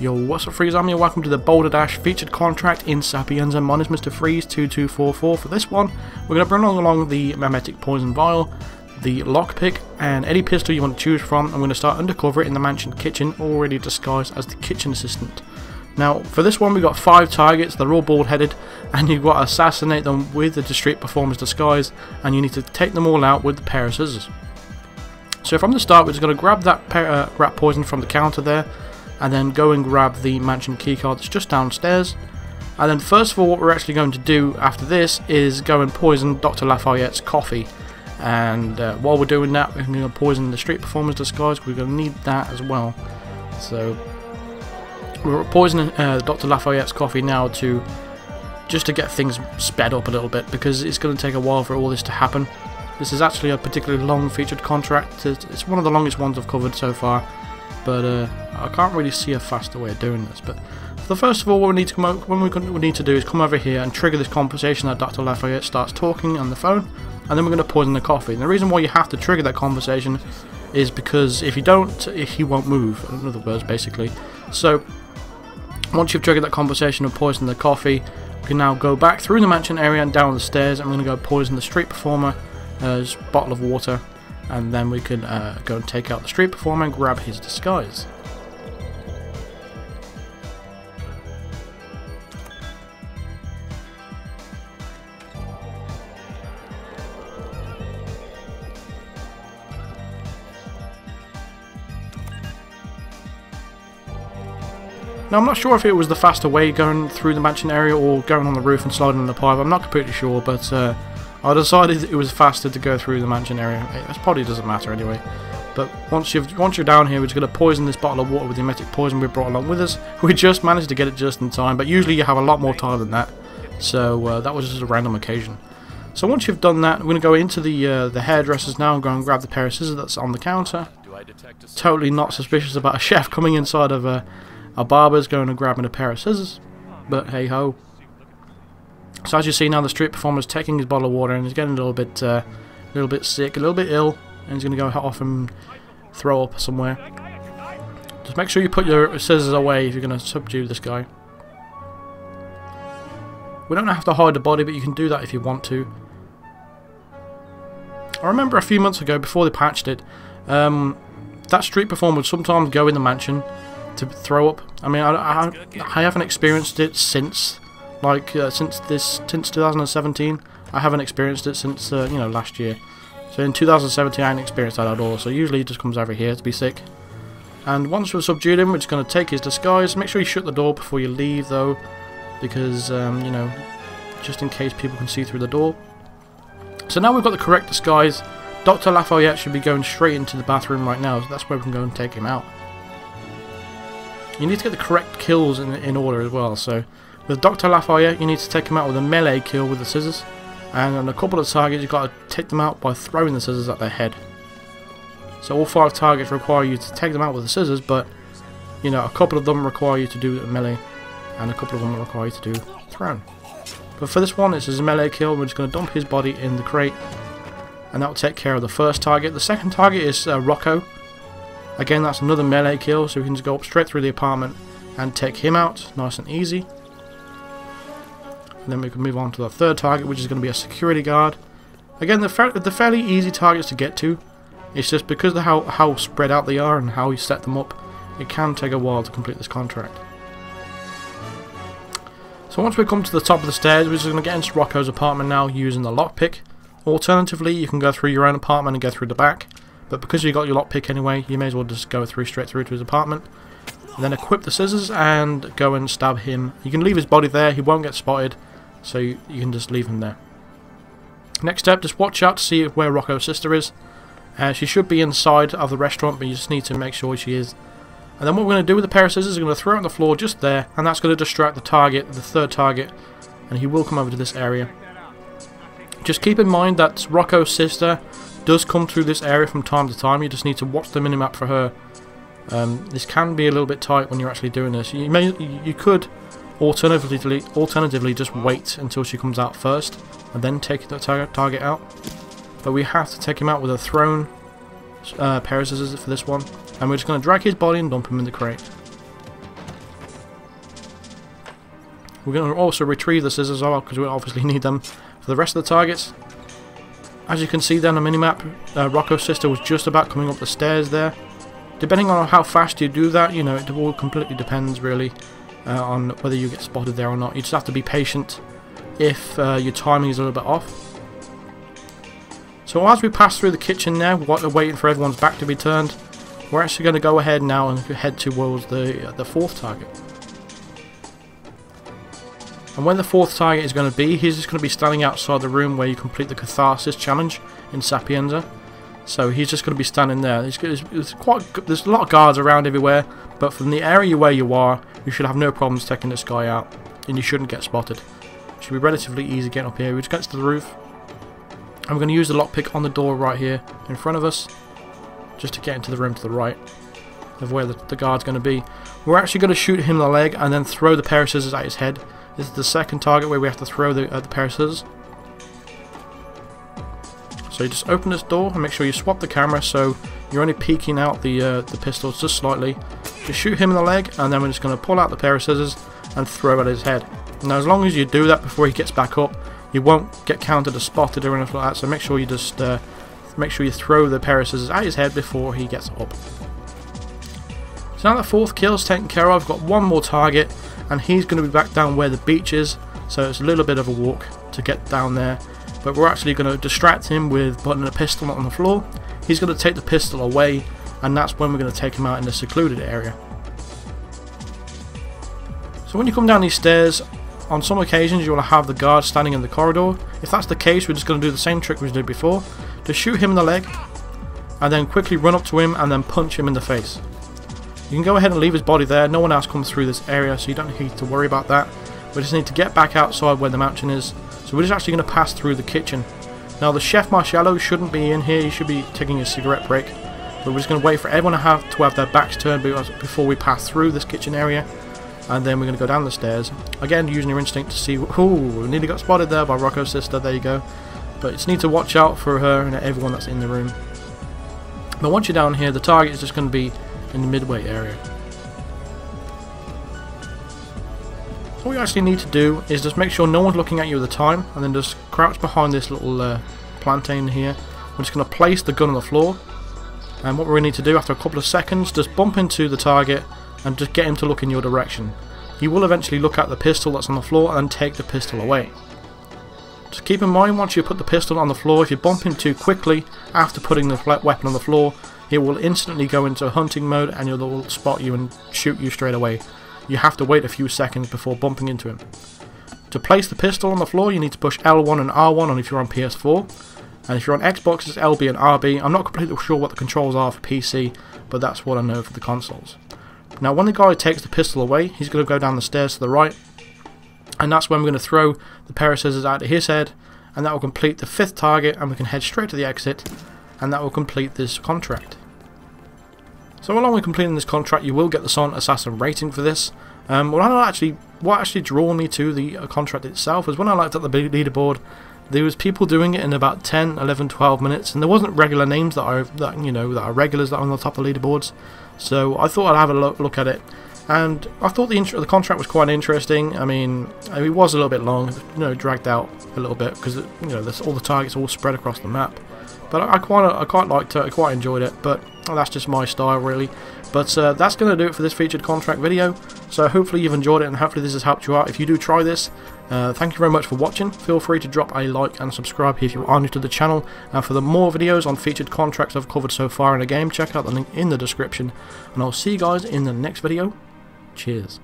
Yo, what's up, Freeze Army? Welcome to the BALDerdash featured contract in Sapienza. Mine is Mr. Freeze 2244. For this one, we're going to bring along the Mimetic Poison Vial, the Lockpick, and any pistol you want to choose from. I'm going to start undercover in the mansion kitchen, already disguised as the kitchen assistant. Now, for this one, we've got 5 targets. They're all bald-headed, and you've got to assassinate them with the Street Performer's disguise, and you need to take them all out with the pair of scissors. So from the start, we're just going to grab that rat poison from the counter there, and then go and grab the mansion keycard that's just downstairs. And then first of all, what we're actually going to do after this is go and poison Dr. Lafayette's coffee. And while we're doing that, we're going to poison the Street Performer's disguise. We're going to need that as well. So we're poisoning Dr. Lafayette's coffee now just to get things sped up a little bit, because it's going to take a while for all this to happen. This is actually a particularly long featured contract. It's one of the longest ones I've covered so far. But I can't really see a faster way of doing this. But first of all, what we need to do is come over here and trigger this conversation that Dr. Lafayette starts talking on the phone, and then we're going to poison the coffee. And the reason why you have to trigger that conversation is because if you don't, he won't move. In other words, basically. So once you've triggered that conversation and poisoned the coffee, we can now go back through the mansion area and down the stairs. I'm going to go poison the Street Performer's bottle of water. And then we can go and take out the Street Performer and grab his disguise. Now, I'm not sure if it was the faster way going through the mansion area or going on the roof and sliding in the pipe. I'm not completely sure, but I decided it was faster to go through the mansion area. It probably doesn't matter anyway. But once you're down here, we're just going to poison this bottle of water with the mimetic poison we brought along with us. We just managed to get it just in time, but usually you have a lot more time than that. So that was just a random occasion. So once you've done that, we're going to go into the hairdressers now and go and grab the pair of scissors that's on the counter. Totally not suspicious about a chef coming inside of a barber's going and grabbing a pair of scissors. But hey ho. So as you see now, the Street Performer's taking his bottle of water and he's getting a little bit sick, a little bit ill, and he's going to go off and throw up somewhere. Just make sure you put your scissors away if you're going to subdue this guy. We don't have to hide the body, but you can do that if you want to. I remember a few months ago, before they patched it, that Street Performer would sometimes go in the mansion to throw up. I mean, I haven't experienced it since. Since 2017, I haven't experienced it since last year. So in 2017, I hadn't experienced that at all. So usually he just comes over here to be sick. And once we've subdued him, we're just going to take his disguise. Make sure you shut the door before you leave, though, because just in case people can see through the door. So now we've got the correct disguise. Dr. Lafayette should be going straight into the bathroom right now. So that's where we can go and take him out. You need to get the correct kills in order as well. So with Dr. Lafayette, you need to take him out with a melee kill with the scissors, and on a couple of targets you've got to take them out by throwing the scissors at their head. So all 5 targets require you to take them out with the scissors, but a couple of them require you to do melee, and a couple of them require you to do thrown. But for this one, it's a melee kill. We're just going to dump his body in the crate, and that will take care of the first target. The second target is Rocco. Again, that's another melee kill, so we can just go up straight through the apartment and take him out, nice and easy. And then we can move on to the third target, which is going to be a security guard. Again, they're fairly easy targets to get to. It's just because of how spread out they are and how you set them up, it can take a while to complete this contract. So once we come to the top of the stairs, we're just going to get into Rocco's apartment now using the lockpick. Alternatively, you can go through your own apartment and go through the back. But because you got your lockpick anyway, you may as well just go straight through to his apartment. And then equip the scissors and go and stab him. You can leave his body there, he won't get spotted. So you can just leave him there. Next step, just watch out to see where Rocco's sister is. She should be inside of the restaurant, but you just need to make sure she is. And then what we're going to do with the pair of scissors is we're going to throw it on the floor just there, and that's going to distract the target, the third target, and he will come over to this area. Just keep in mind that Rocco's sister does come through this area from time to time. You just need to watch the minimap for her. This can be a little bit tight when you're actually doing this. You could alternatively just wait until she comes out first and then take the target out, but we have to take him out with a thrown pair of scissors for this one, and we're just going to drag his body and dump him in the crate. We're going to also retrieve the scissors as well, because we obviously need them for the rest of the targets. As you can see down the minimap, Rocco's sister was just about coming up the stairs there. Depending on how fast you do that, you know, it all completely depends really on whether you get spotted there or not. You just have to be patient if your timing is a little bit off. So as we pass through the kitchen now, while we're waiting for everyone's back to be turned, we're actually going to go ahead now and head towards the fourth target. And when the fourth target is going to be, he's just going to be standing outside the room where you complete the Catharsis challenge in Sapienza. So he's just going to be standing there. There's a lot of guards around everywhere, but from the area where you are, you should have no problems taking this guy out, and you shouldn't get spotted. It should be relatively easy getting up here. We just get to the roof, and we're going to use the lockpick on the door right here in front of us, just to get into the room to the right of where the guard's going to be. We're actually going to shoot him in the leg and then throw the pair of scissors at his head. This is the second target where we have to throw the pair of scissors. So you just open this door and make sure you swap the camera so you're only peeking out the pistols just slightly. Just shoot him in the leg, and then we're just going to pull out the pair of scissors and throw at his head. Now as long as you do that before he gets back up, you won't get counted as spotted or anything like that, so make sure you just make sure you throw the pair of scissors at his head before he gets up. So now the fourth kill's taken care of, I've got one more target, and he's going to be back down where the beach is, so it's a little bit of a walk to get down there. But we're actually going to distract him with putting a pistol on the floor. He's going to take the pistol away, and that's when we're going to take him out in the secluded area. So when you come down these stairs, on some occasions you will have the guard standing in the corridor. If that's the case, we're just going to do the same trick we did before. Just shoot him in the leg, and then quickly run up to him and then punch him in the face. You can go ahead and leave his body there. No one else comes through this area, so you don't need to worry about that. We just need to get back outside where the mansion is. So we're just actually going to pass through the kitchen. Now the Chef Marcello shouldn't be in here. He should be taking a cigarette break. But we're just going to wait for everyone to have their backs turned before we pass through this kitchen area. And then we're going to go down the stairs. Again, using your instinct to see... Ooh, we nearly got spotted there by Rocco's sister. There you go. But you just need to watch out for her and everyone that's in the room. But once you're down here, the target is just going to be in the midway area. All you actually need to do is just make sure no one's looking at you at the time, and then just crouch behind this little plantain here. We're just going to place the gun on the floor, and what we need to do after a couple of seconds, just bump into the target and just get him to look in your direction. He will eventually look at the pistol that's on the floor and take the pistol away. Just keep in mind, once you put the pistol on the floor, if you bump him too quickly after putting the weapon on the floor, it will instantly go into hunting mode and it will spot you and shoot you straight away. You have to wait a few seconds before bumping into him. To place the pistol on the floor, you need to push L1 and R1 on if you're on PS4. And if you're on Xbox, it's LB and RB. I'm not completely sure what the controls are for PC, but that's what I know for the consoles. Now when the guy takes the pistol away, he's going to go down the stairs to the right. And that's when we're going to throw the pair of scissors out of his head. And that will complete the fifth target, and we can head straight to the exit. And that will complete this contract. So along with completing this contract, you will get the Silent Assassin rating for this. What actually drew me to the contract itself was when I looked at the leaderboard, there was people doing it in about 10, 11, 12 minutes, and there wasn't regular names that are regulars that are on the top of the leaderboards. So I thought I'd have a look at it, and I thought the contract was quite interesting. I mean, it was a little bit long, dragged out a little bit because all the targets all spread across the map. But I quite liked it, I quite enjoyed it, but that's just my style really. But that's going to do it for this featured contract video. So hopefully you've enjoyed it, and hopefully this has helped you out. If you do try this, thank you very much for watching. Feel free to drop a like and subscribe if you are new to the channel. And for the more videos on featured contracts I've covered so far in the game, check out the link in the description. And I'll see you guys in the next video. Cheers.